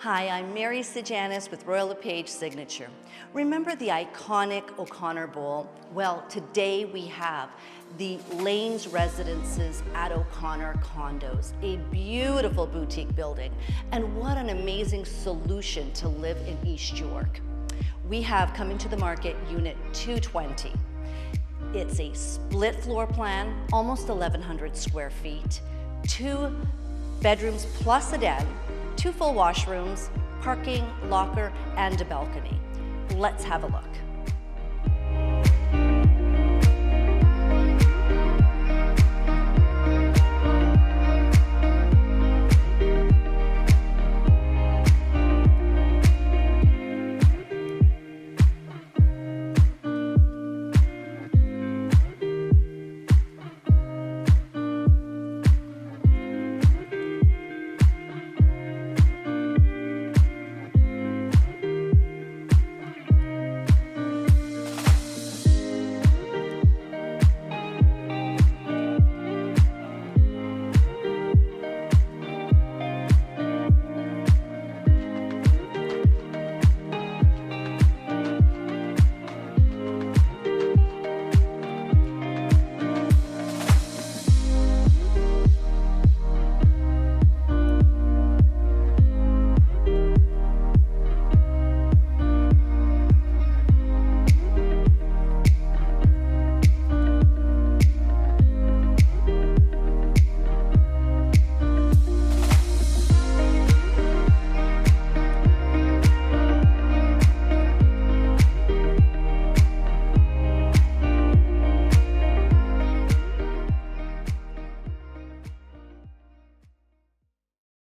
Hi, I'm Mary Sejanis with Royal LePage Signature. Remember the iconic O'Connor Bowl? Well, today we have the Lanes Residences at O'Connor Condos, a beautiful boutique building. And what an amazing solution to live in East York. We have coming to the market Unit 220. It's a split floor plan, almost 1,100 square feet, 2 bedrooms plus a den, 2 full washrooms, parking, locker, and a balcony. Let's have a look.